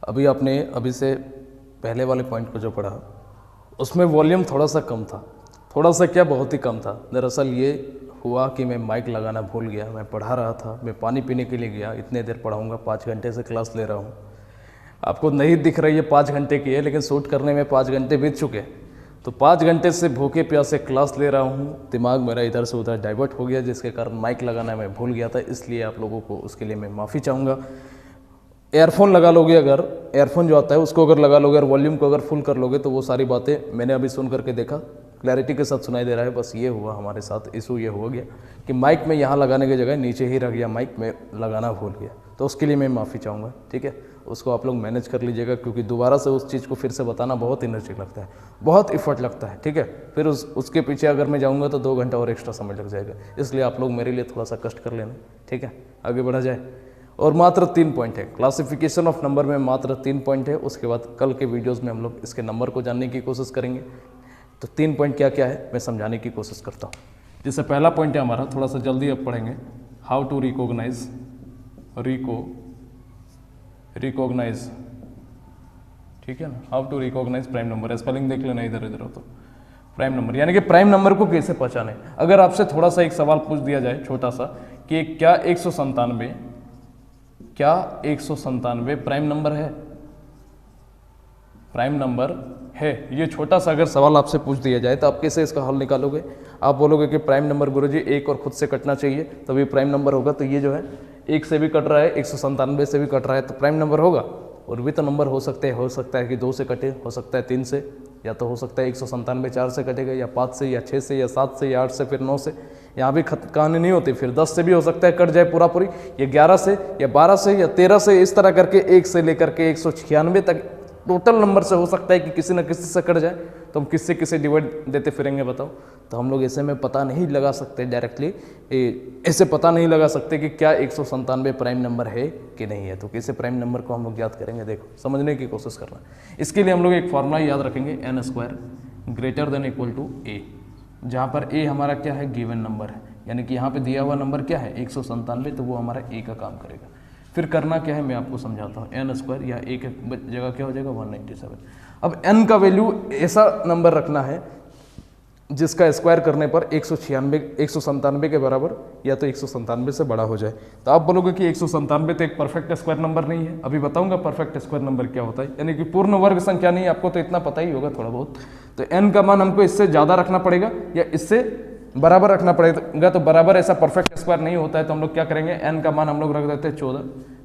अभी आपने अभी से पहले वाले पॉइंट को जो पढ़ा उसमें वॉल्यूम थोड़ा सा कम था, थोड़ा सा क्या बहुत ही कम था। दरअसल ये हुआ कि मैं माइक लगाना भूल गया, मैं पढ़ा रहा था, मैं पानी पीने के लिए गया, इतने देर पढ़ाऊँगा, 5 घंटे से क्लास ले रहा हूँ। आपको नहीं दिख रही है 5 घंटे की है, लेकिन शूट करने में 5 घंटे बीत चुके। तो 5 घंटे से भूखे प्यासे क्लास ले रहा हूँ, दिमाग मेरा इधर से उधर डाइवर्ट हो गया, जिसके कारण माइक लगाना मैं भूल गया था। इसलिए आप लोगों को उसके लिए मैं माफ़ी चाहूँगा। एयरफोन लगा लोगे, अगर एयरफोन जो आता है उसको अगर लगा लोगे और वॉल्यूम को अगर फुल कर लोगे तो वो सारी बातें मैंने अभी सुन करके देखा, क्लैरिटी के साथ सुनाई दे रहा है। बस ये हुआ हमारे साथ, इशू ये हो गया कि माइक में यहाँ लगाने की जगह नीचे ही रख गया, माइक में लगाना भूल गया। तो उसके लिए मैं माफ़ी चाहूँगा, ठीक है। उसको आप लोग मैनेज कर लीजिएगा, क्योंकि दोबारा से उस चीज़ को फिर से बताना बहुत एनर्जी लगता है, बहुत इफर्ट लगता है, ठीक है। फिर उसके पीछे अगर मैं जाऊँगा तो 2 घंटा और एक्स्ट्रा समय लग जाएगा। इसलिए आप लोग मेरे लिए थोड़ा सा कष्ट कर लेना, ठीक है। आगे बढ़ा जाए। और मात्र 3 पॉइंट है, क्लासिफिकेशन ऑफ नंबर में मात्र 3 पॉइंट है। उसके बाद कल के वीडियोज़ में हम लोग इसके नंबर को जानने की कोशिश करेंगे। तो 3 पॉइंट क्या क्या है मैं समझाने की कोशिश करता हूँ। जैसे पहला पॉइंट है हमारा, थोड़ा सा जल्दी अब पढ़ेंगे, हाउ टू रिकॉग्नाइज, रिकॉग्नाइज, ठीक है ना, how to recognise prime number. Spelling देख लेना इधर इधर हो तो। प्राइम नंबर यानी कि प्राइम नंबर को कैसे पहचाने। अगर आपसे थोड़ा सा एक सवाल पूछ दिया जाए छोटा सा कि क्या 197 प्राइम नंबर है, प्राइम नंबर है, ये छोटा सा अगर सवाल आपसे पूछ दिया जाए तो आप कैसे इसका हल निकालोगे। आप बोलोगे कि प्राइम नंबर गुरुजी 1 और खुद से कटना चाहिए तभी प्राइम नंबर होगा। तो ये जो है 1 से भी कट रहा है, 197 से भी कट रहा है, तो प्राइम नंबर होगा। और भी तो नंबर हो सकते हैं, हो सकता है कि 2 से कटे, हो सकता है 3 से, या तो हो सकता है 197 4 से कटेगा, या 5 से, या 6 से, या 7 से, या 8 से, फिर 9 से। यहाँ भी कहानी नहीं होती, फिर 10 से भी हो सकता है कट जाए पूरा पूरी, या 11 से, या 12 से, या 13 से, इस तरह करके 1 से लेकर के 196 तक टोटल नंबर से हो सकता है कि किसी न किसी से कट जाए। तो हम किससे किसे डिवाइड देते फिरेंगे बताओ। तो हम लोग ऐसे में पता नहीं लगा सकते डायरेक्टली, ऐसे पता नहीं लगा सकते कि क्या 197 प्राइम नंबर है कि नहीं है। तो कैसे प्राइम नंबर को हम लोग याद करेंगे, देखो समझने की कोशिश करना। इसके लिए हम लोग एक फॉर्मूला याद रखेंगे, n² greater than equal to a, जहाँ पर a हमारा क्या है, गिवन नंबर है, यानी कि यहाँ पे दिया हुआ नंबर क्या है 197, तो वो हमारा a का काम करेगा। फिर करना क्या है मैं आपको समझाता हूँ, n² या a के जगह क्या हो जाएगा 197। अब n का वैल्यू ऐसा नंबर रखना है जिसका स्क्वायर करने पर 197 के बराबर या तो 197 से बड़ा हो जाए। तो आप बोलोगे कि 197 तो एक परफेक्ट स्क्वायर नंबर नहीं है। अभी बताऊंगा परफेक्ट स्क्वायर नंबर क्या होता है, यानी कि पूर्ण वर्ग संख्या नहीं, आपको तो इतना पता ही होगा थोड़ा बहुत। तो n का मान हमको इससे ज़्यादा रखना पड़ेगा या इससे बराबर रखना पड़ेगा। तो बराबर ऐसा परफेक्ट स्क्वायर नहीं होता है, तो हम लोग क्या करेंगे, n का मान हम लोग रख देते हैं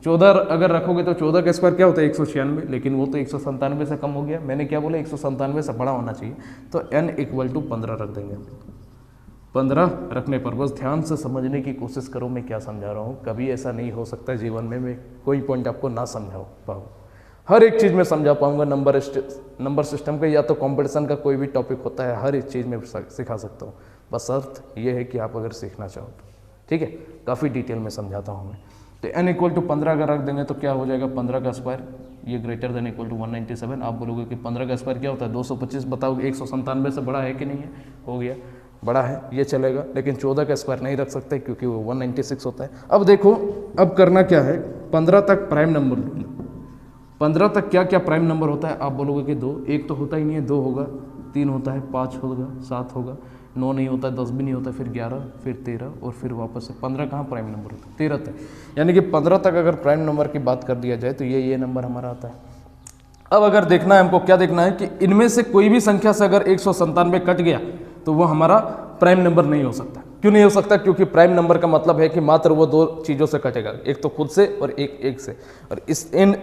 14 अगर रखोगे तो 14 का स्क्वायर क्या होता है 196, लेकिन वो तो 197 से कम हो गया। मैंने क्या बोला 197 से बड़ा होना चाहिए, तो n इक्वल टू 15 रख देंगे। 15 रखने पर बस ध्यान से समझने की कोशिश करो मैं क्या समझा रहा हूँ। कभी ऐसा नहीं हो सकता जीवन में मैं कोई पॉइंट आपको ना समझा पाऊँ, हर एक चीज़ में समझा पाऊँगा। नंबर सिस्टम का या तो कॉम्पिटिशन का कोई भी टॉपिक होता है, हर एक चीज़ में सिखा सकता हूँ। बस अर्थ ये है कि आप अगर सीखना चाहो तो, ठीक है। काफ़ी डिटेल में समझाता हूँ मैं। तो n इक्वल टू 15 अगर रख देंगे तो क्या हो जाएगा 15 का स्क्वायर, ये ग्रेटर देन इक्वल टू 197। आप बोलोगे कि 15 का स्क्वायर क्या होता है 225, बताओगे 197 से बड़ा है कि नहीं है, हो गया बड़ा है, ये चलेगा। लेकिन 14 का स्क्वायर नहीं रख सकते क्योंकि वो 196 होता है। अब देखो अब करना क्या है, 15 तक प्राइम नंबर, 15 तक क्या क्या प्राइम नंबर होता है। आप बोलोगे कि 2, 1 तो होता ही नहीं है, 2 होगा, 3 होता है, 5 होगा, 7 होगा, 9 नहीं होता, 10 भी नहीं होता, फिर 11, फिर 13 और फिर वापस से 15 कहाँ प्राइम नंबर होता है 13 तक। यानी कि 15 तक अगर प्राइम नंबर की बात कर दिया जाए तो ये नंबर हमारा आता है। अब अगर देखना है हमको, क्या देखना है कि इनमें से कोई भी संख्या से अगर 197 कट गया तो वो हमारा प्राइम नंबर नहीं हो सकता। क्यों नहीं हो सकता, क्योंकि प्राइम नंबर का मतलब है कि मात्र वो 2 चीज़ों से कटेगा, एक तो खुद से और एक से। और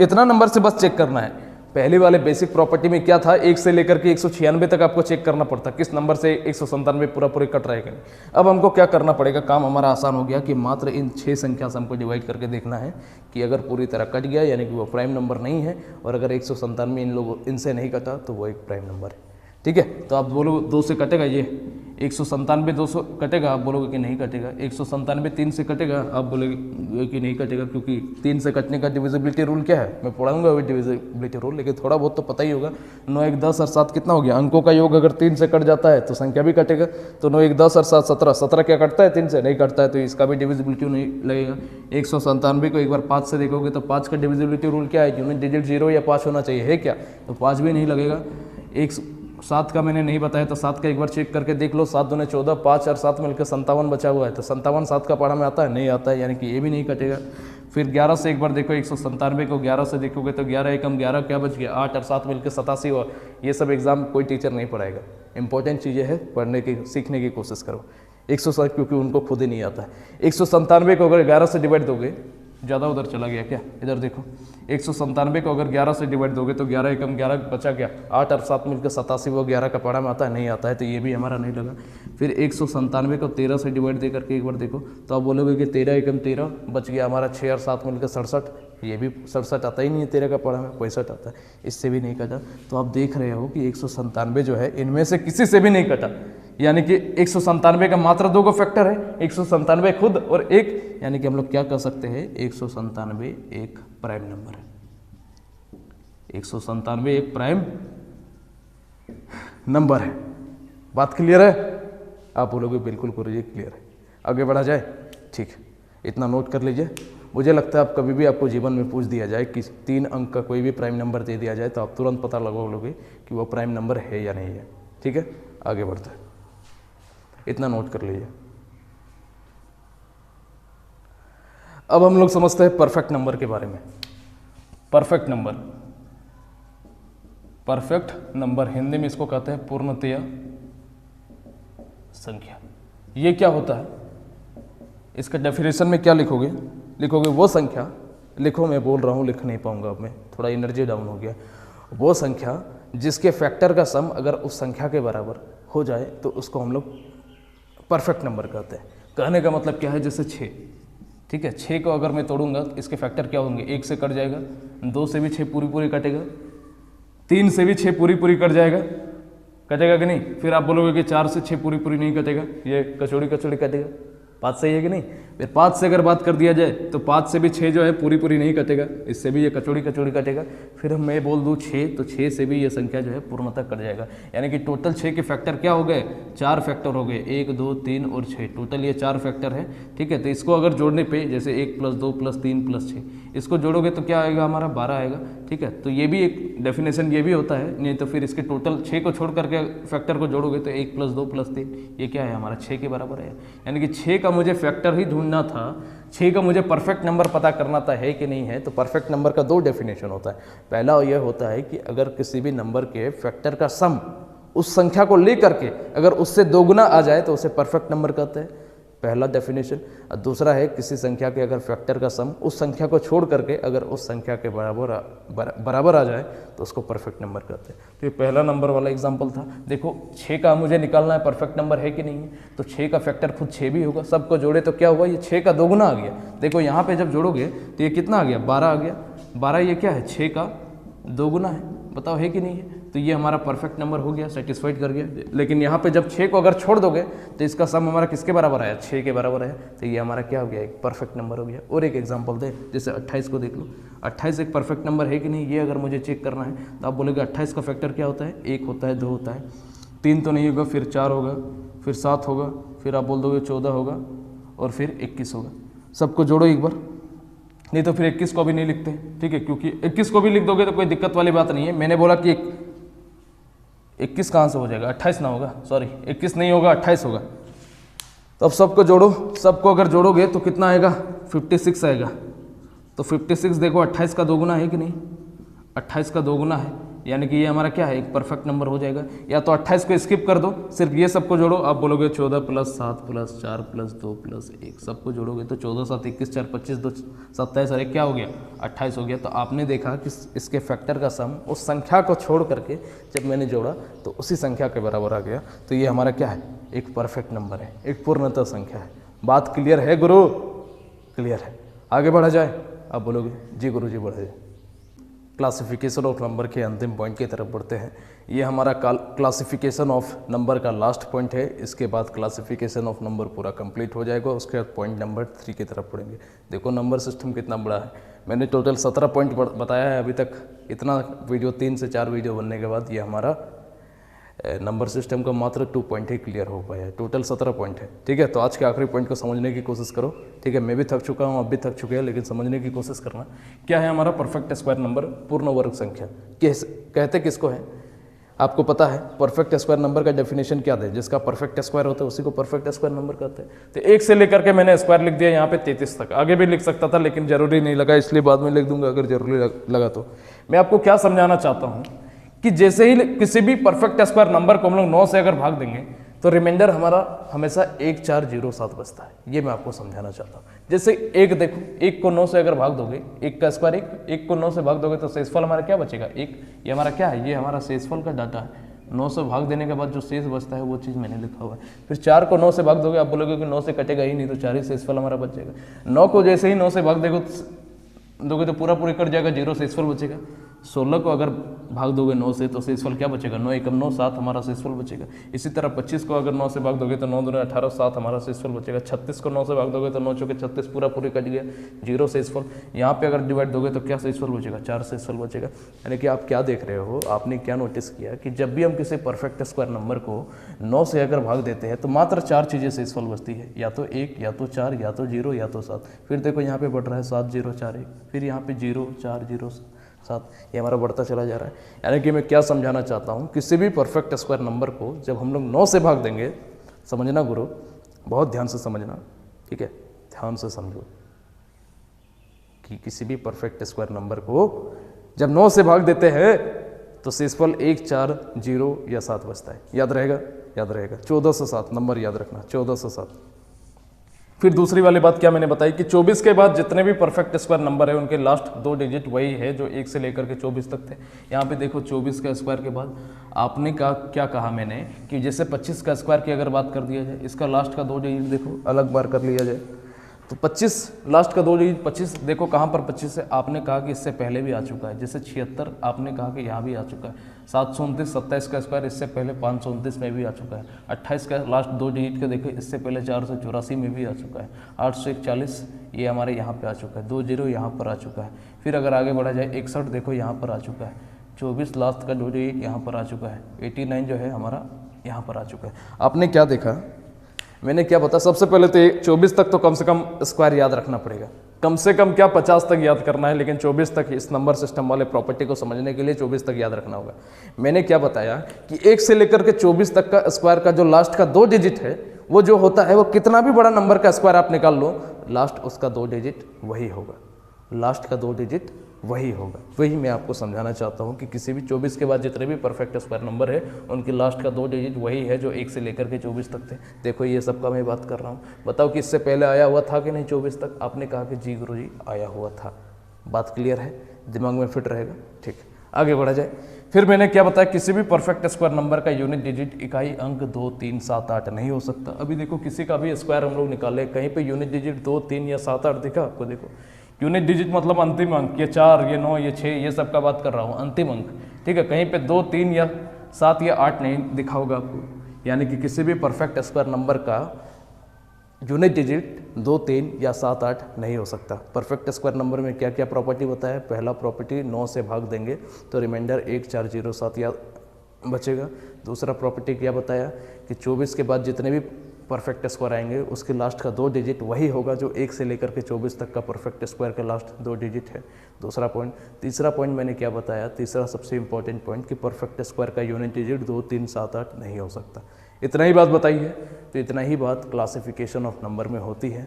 इतना नंबर से बस चेक करना है। पहले वाले बेसिक प्रॉपर्टी में क्या था, 1 से लेकर के 196 तक आपको चेक करना पड़ता किस नंबर से 197 पूरा कट रहेगा। अब हमको क्या करना पड़ेगा, काम हमारा आसान हो गया कि मात्र इन 6 संख्या से हमको डिवाइड करके देखना है कि अगर पूरी तरह कट गया यानी कि वो प्राइम नंबर नहीं है, और अगर 197 इनसे नहीं कटा तो वो एक प्राइम नंबर है, ठीक है। तो आप बोलो 2 से कटेगा, ये 197 2 से कटेगा, आप बोलोगे कि नहीं कटेगा। 197 3 से कटेगा, आप बोलोगे कि नहीं कटेगा, क्योंकि 3 से कटने का डिविजिबिलिटी रूल क्या है, मैं पढ़ाऊंगा अभी डिविजिबिलिटी रूल, लेकिन थोड़ा बहुत तो पता ही होगा। 9 1 10 और 7 कितना हो गया, अंकों का योग अगर 3 से कट जाता है तो संख्या भी कटेगा। तो 9 1 10 और 7 17, 17 क्या कटता है 3 से, नहीं कटता है, तो इसका भी डिविजिबिलिटी नहीं लगेगा। 197 को एक बार 5 से देखोगे तो 5 का डिविजिबिलिटी रूल क्या है, यूनिट डिजिट 0 या 5 होना चाहिए, है क्या, तो 5 भी नहीं लगेगा। 7 का मैंने नहीं बताया, तो 7 का एक बार चेक करके देख लो, 7 दूने 14, 5 और 7 मिलकर 57 बचा हुआ है, तो 57 7 का पढ़ा में आता है, नहीं आता है, यानी कि ये भी नहीं कटेगा। फिर 11 से एक बार देखो, 197 को 11 से देखोगे तो 11 एकम 11 क्या बच गया, 8 और 7 मिलकर 87 हुआ। ये सब एग्जाम कोई टीचर नहीं पढ़ाएगा, इंपॉर्टेंट चीज़ें है, पढ़ने की सीखने की कोशिश करो। 107 क्योंकि उनको खुद ही नहीं आता है। 197 को अगर 11 से डिवाइड दोगे, ज़्यादा उधर चला गया क्या, इधर देखो, 197 को अगर 11 से डिवाइड दोगे तो 11 एकम 11 बचा गया, 8 और 7 मिलकर 87, वो 11 का पढ़ा में आता है, नहीं आता है, तो ये भी हमारा नहीं लगा। फिर 197 को 13 से डिवाइड दे करके एक बार देखो, तो आप बोलोगे कि 13 एकम 13 बच गया हमारा, 6 और 7 मिलकर 67, ये भी 67 आता ही नहीं है, 13 का पढ़ा में 65 आता है, इससे भी नहीं कटा। तो आप देख रहे हो कि 197 जो है इनमें से किसी से भी नहीं कटा, यानी कि 197 का मात्र 2 फैक्टर है, 197 खुद और एक, यानी कि हम लोग क्या कर सकते हैं, 197 एक प्राइम नंबर है, 197 एक प्राइम नंबर है। बात क्लियर है, आप बोलोगे बिल्कुल गुरुजी क्लियर है। आगे बढ़ा जाए, ठीक, इतना नोट कर लीजिए। मुझे लगता है आप कभी भी आपको जीवन में पूछ दिया जाए कि 3 अंक का कोई भी प्राइम नंबर दे दिया जाए तो आप तुरंत पता लगा लोगे कि वो प्राइम नंबर है या नहीं है। ठीक है, आगे बढ़ते हैं, इतना नोट कर लीजिए। अब हम लोग समझते हैं परफेक्ट नंबर के बारे में। Perfect number, perfect number Hindi में इसको कहते हैं पूर्णतया संख्या। ये क्या होता है, इसका डेफिनेशन में क्या लिखोगे, लिखोगे वो संख्या, लिखो, मैं बोल रहा हूँ लिख नहीं पाऊंगा, अब मैं थोड़ा एनर्जी डाउन हो गया। वो संख्या जिसके फैक्टर का सम अगर उस संख्या के बराबर हो जाए तो उसको हम लोग परफेक्ट नंबर कहते हैं। कहने का मतलब क्या है, जैसे 6, ठीक है, 6 को अगर मैं तोड़ूंगा तो इसके फैक्टर क्या होंगे, 1 से कट जाएगा, 2 से भी 6 पूरी पूरी कटेगा, 3 से भी 6 पूरी पूरी कट जाएगा, कटेगा कि नहीं। फिर आप बोलोगे कि 4 से 6 पूरी पूरी नहीं कटेगा, ये कचौड़ी कचौड़ी कटेगा। बात सही है कि नहीं। फिर 5 से अगर बात कर दिया जाए तो 5 से भी 6 जो है पूरी पूरी नहीं कटेगा, इससे भी ये कचौड़ी कचौड़ी कटेगा। फिर मैं बोल दूँ 6 तो 6 से भी ये संख्या जो है पूर्णतः कट जाएगा। यानी कि टोटल 6 के फैक्टर क्या हो गए, 4 फैक्टर हो गए, 1 2 3 और 6, टोटल ये 4 फैक्टर है। ठीक है, तो इसको अगर जोड़ने पे जैसे 1 + 2 + 3 + 6 इसको जोड़ोगे तो क्या आएगा हमारा 12 आएगा। ठीक है, तो ये भी एक डेफिनेशन ये भी होता है। नहीं तो फिर इसके टोटल 6 को छोड़ करके फैक्टर को जोड़ोगे तो 1 + 2 + 3 ये क्या है हमारा 6 के बराबर है। यानी कि 6 का मुझे फैक्टर ही ढूंढना था, 6 का मुझे परफेक्ट नंबर पता करना था है कि नहीं है। तो परफेक्ट नंबर का 2 डेफिनेशन होता है। पहला यह होता है कि अगर किसी भी नंबर के फैक्टर का सम उस संख्या को लेकर के अगर उससे दोगुना आ जाए तो उसे परफेक्ट नंबर कहते हैं, पहला डेफिनेशन। और दूसरा है किसी संख्या के अगर फैक्टर का सम उस संख्या को छोड़ करके अगर उस संख्या के बराबर आ जाए तो उसको परफेक्ट नंबर कहते हैं। तो ये पहला नंबर वाला एग्जांपल था। देखो 6 का मुझे निकालना है परफेक्ट नंबर है कि नहीं है, तो 6 का फैक्टर खुद 6 भी होगा। सबको जोड़े तो क्या हुआ, ये 6 का दोगुना आ गया। देखो यहाँ पे जब जोड़ोगे तो ये कितना आ गया, 12 आ गया। 12 ये क्या है, 6 का दोगुना है, बताओ है कि नहीं है। तो ये हमारा परफेक्ट नंबर हो गया, सेटिस्फाइड कर गया। लेकिन यहाँ पे जब 6 को अगर छोड़ दोगे तो इसका सम हमारा किसके बराबर आया, 6 के बराबर है। तो ये हमारा क्या हो गया, एक परफेक्ट नंबर हो गया। और एक एग्जांपल दे, जैसे 28 को देख लो। 28 एक परफेक्ट नंबर है कि नहीं, ये अगर मुझे चेक करना है तो आप बोलोगे 28 का फैक्टर क्या होता है, 1 होता है, 2 होता है, 3 तो नहीं होगा, फिर 4 होगा, फिर 7 होगा, फिर आप बोल दोगे 14 होगा और फिर 21 होगा। सबको जोड़ो एक बार, नहीं तो फिर 21 को भी नहीं लिखते। ठीक है, क्योंकि 21 को भी लिख दोगे तो कोई दिक्कत वाली बात नहीं है। मैंने बोला कि 21 कहाँ से हो जाएगा, 28 ना होगा, सॉरी 21 नहीं होगा, 28 होगा। तो अब सबको जोड़ो, सबको अगर जोड़ोगे तो कितना आएगा, 56 आएगा। तो 56 देखो 28 का दोगुना है कि नहीं, 28 का दोगुना है, यानी कि ये हमारा क्या है, एक परफेक्ट नंबर हो जाएगा। या तो 28 को स्किप कर दो, सिर्फ ये सबको जोड़ो। आप बोलोगे 14 + 7 + 4 + 2 + 1, सबको जोड़ोगे तो 14 7 21 4 25 2 27 अरे क्या हो गया, 28 हो गया। तो आपने देखा कि इसके फैक्टर का सम उस संख्या को छोड़ करके जब मैंने जोड़ा तो उसी संख्या के बराबर आ गया। तो ये हमारा क्या है, एक परफेक्ट नंबर है, एक पूर्णतः संख्या है। बात क्लियर है गुरु, क्लियर है। आगे बढ़ा जाए, आप बोलोगे जी गुरु जी बढ़ा जाए। क्लासिफिकेशन ऑफ नंबर के अंतिम पॉइंट की तरफ बढ़ते हैं। ये हमारा क्लासिफिकेशन ऑफ नंबर का लास्ट पॉइंट है। इसके बाद क्लासिफिकेशन ऑफ नंबर पूरा कंप्लीट हो जाएगा। उसके बाद पॉइंट नंबर 3 की तरफ पढ़ेंगे। देखो नंबर सिस्टम कितना बड़ा है। मैंने टोटल 17 पॉइंट बताया है अभी तक। इतना वीडियो 3 से 4 वीडियो बनने के बाद ये हमारा नंबर सिस्टम का मात्र 2 पॉइंट ही क्लियर हो पाया है। टोटल 17 पॉइंट है। ठीक है, तो आज के आखिरी पॉइंट को समझने की कोशिश करो। ठीक है, मैं भी थक चुका हूँ, आप भी थक चुके हैं, लेकिन समझने की कोशिश करना। क्या है हमारा परफेक्ट स्क्वायर नंबर, पूर्ण वर्ग संख्या कहते किसको है? आपको पता है परफेक्ट स्क्वायर नंबर का डेफिनेशन क्या है? जिसका परफेक्ट स्क्वायर होता है उसी को परफेक्ट स्क्वायर नंबर कहते हैं। तो 1 से लेकर के मैंने स्क्वायर लिख दिया यहाँ पे 33 तक। आगे भी लिख सकता था लेकिन जरूरी नहीं लगा, इसलिए बाद में लिख दूंगा अगर जरूरी लगा तो। मैं आपको क्या समझाना चाहता हूँ कि जैसे ही किसी भी परफेक्ट स्क्वायर नंबर को हम लोग 9 से अगर भाग देंगे तो रिमाइंडर हमारा हमेशा 1407 बचता है। ये मैं आपको समझाना चाहता हूँ। जैसे एक देखो, 1 को 9 से अगर भाग दोगे, 1 का स्क्वायर 1 को 9 से भाग दोगे तो शेषफल हमारा क्या बचेगा? 1। ये हमारा क्या है? ये हमारा शेषफल का डाटा है। 9 से भाग देने के बाद जो शेष बचता है वो चीज़ मैंने लिखा हुआ है। फिर 4 को 9 से भाग दोगे, आप बोलोगे कि 9 से कटेगा ही नहीं, तो 4 ही शेषफल हमारा बचेगा। 9 को जैसे ही 9 से भाग दोगे तो पूरा कट जाएगा, 0 शेषफल बचेगा। 16 को अगर भाग दोगे 9 से तो शेषफल क्या बचेगा? 9 एकम 9, 7 हमारा शेषफल बचेगा। इसी तरह 25 को अगर 9 से भाग दोगे तो 9 दूनी 18, 7 हमारा शेषफल बचेगा। 36 को 9 से भाग दोगे तो 9 चौके 36, पूरा कट गया, 0 शेषफल। यहाँ पे अगर डिवाइड दोगे तो क्या शेषफल बचेगा? 4 शेषफल बचेगा। यानी कि आप क्या देख रहे हो, आपने क्या नोटिस किया कि जब भी हम किसी परफेक्ट स्क्वायर नंबर को 9 से अगर भाग देते हैं तो मात्र 4 चीज़ें शेषफल बचती है, या तो 1, या तो 4, या तो 0, या तो 7। फिर देखो यहाँ पे बढ़ रहा है 7 0 4 1, फिर यहाँ पे 0 4 0 7, ये हमारा बढ़ता चला जा रहा है। यानी कि मैं क्या समझाना चाहता हूँ, किसी भी परफेक्ट स्क्वायर नंबर को जब हम लोग 9 से भाग देंगे, समझना गुरु, बहुत ध्यान से समझना, ठीक है, ध्यान से समझो कि किसी भी परफेक्ट स्क्वायर नंबर को जब 9 से भाग देते हैं तो शेषफल 1 4 0 या 7 बचता है। याद रहेगा? याद रहेगा। 1407 नंबर याद रखना, 1407। फिर दूसरी वाली बात क्या मैंने बताई कि 24 के बाद जितने भी परफेक्ट स्क्वायर नंबर है उनके लास्ट 2 डिजिट वही है जो 1 से लेकर के 24 तक थे। यहाँ पे देखो 24 का स्क्वायर के बाद आपने क्या कहा मैंने कि जैसे 25 का स्क्वायर की अगर बात कर दिया जाए, इसका लास्ट का 2 डिजिट देखो अलग बार कर लिया जाए तो 25 लास्ट का 2 डिजिट 25 देखो कहाँ पर 25 है, आपने कहा कि इससे पहले भी आ चुका है। जैसे 76 आपने कहा कि यहाँ भी आ चुका है। 729 27 का स्क्वायर इससे पहले 529 में भी आ चुका है। 28 का लास्ट 2 डिजिट का देखो इससे पहले 484 में भी आ चुका है। 841 ये हमारे यहाँ पे आ चुका है। 20 यहाँ पर आ चुका है। फिर अगर आगे बढ़ा जाए 61 देखो यहाँ पर आ चुका है। 24 लास्ट का 2 डिजिट यहाँ पर आ चुका है। 89 जो है हमारा यहाँ पर आ चुका है। आपने क्या देखा, मैंने क्या बताया, सबसे पहले तो 24 तक तो कम से कम स्क्वायर याद रखना पड़ेगा। कम से कम क्या 50 तक याद करना है, लेकिन 24 तक इस नंबर सिस्टम वाले प्रॉपर्टी को समझने के लिए 24 तक याद रखना होगा। मैंने क्या बताया कि 1 से लेकर के 24 तक का स्क्वायर का जो लास्ट का 2 डिजिट है वो जो होता है वो कितना भी बड़ा नंबर का स्क्वायर आप निकाल लो, लास्ट उसका 2 डिजिट वही होगा। लास्ट का 2 डिजिट वही होगा। वही मैं आपको समझाना चाहता हूँ कि किसी भी 24 के बाद जितने भी परफेक्ट स्क्वायर नंबर है उनकी लास्ट का 2 डिजिट वही है जो 1 से लेकर के 24 तक थे। देखो ये सबका मैं बात कर रहा हूँ। बताओ कि इससे पहले आया हुआ था कि नहीं 24 तक? आपने कहा कि जी गुरुजी आया हुआ था। बात क्लियर है, दिमाग में फिट रहेगा? ठीक, आगे बढ़ा जाए। फिर मैंने क्या बताया, किसी भी परफेक्ट स्क्वायर नंबर का यूनिट डिजिट इकाई अंक 2 3 7 8 नहीं हो सकता। अभी देखो किसी का भी स्क्वायर हम लोग निकाले, कहीं पे यूनिट डिजिट 2 3 या 7 8 दिखा आपको? देखो यूनिट डिजिट मतलब अंतिम अंक, ये 4 ये 9 ये 6 ये सब का बात कर रहा हूँ, अंतिम अंक। ठीक है, कहीं पे 2 3 या 7 या 8 नहीं दिखा होगा आपको। यानी कि किसी भी परफेक्ट स्क्वायर नंबर का यूनिट डिजिट 2 3 या 7 8 नहीं हो सकता। परफेक्ट स्क्वायर नंबर में क्या क्या प्रॉपर्टी बताया? पहला प्रॉपर्टी 9 से भाग देंगे तो रिमाइंडर 1 4 0 7 या बचेगा। दूसरा प्रॉपर्टी क्या बताया कि 24 के बाद जितने भी परफेक्ट स्क्वायर आएंगे उसके लास्ट का 2 डिजिट वही होगा जो 1 से लेकर के 24 तक का परफेक्ट स्क्वायर का लास्ट 2 डिजिट है। दूसरा पॉइंट। तीसरा पॉइंट मैंने क्या बताया, तीसरा सबसे इंपॉर्टेंट पॉइंट कि परफेक्ट स्क्वायर का यूनिट डिजिट 2 3 7 8 नहीं हो सकता। इतना ही बात बताई है, तो इतना ही बात क्लासिफिकेशन ऑफ नंबर में होती है।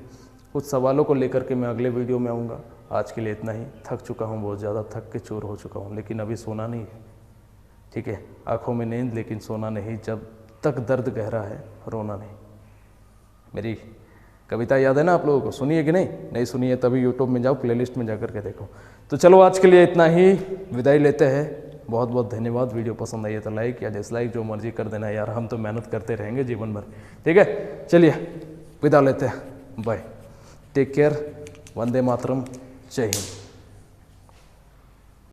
कुछ सवालों को लेकर के मैं अगले वीडियो में आऊँगा। आज के लिए इतना ही। थक चुका हूँ, बहुत ज़्यादा थक के चूर हो चुका हूँ, लेकिन अभी सोना नहीं है। ठीक है, आँखों में नींद लेकिन सोना नहीं। जब तक दर्द गहरा है रोना नहीं। मेरी कविता याद है ना आप लोगों को? सुनिए कि नहीं? नहीं सुनिए तभी यूट्यूब में जाओ, प्लेलिस्ट में जा कर के देखो। तो चलो आज के लिए इतना ही, विदाई लेते हैं। बहुत बहुत धन्यवाद। वीडियो पसंद आई है तो लाइक या डिसलाइक जो मर्जी कर देना यार, हम तो मेहनत करते रहेंगे जीवन भर। ठीक है, चलिए विदा लेते हैं। Bye, take care, Vande Mataram, जय हिंद।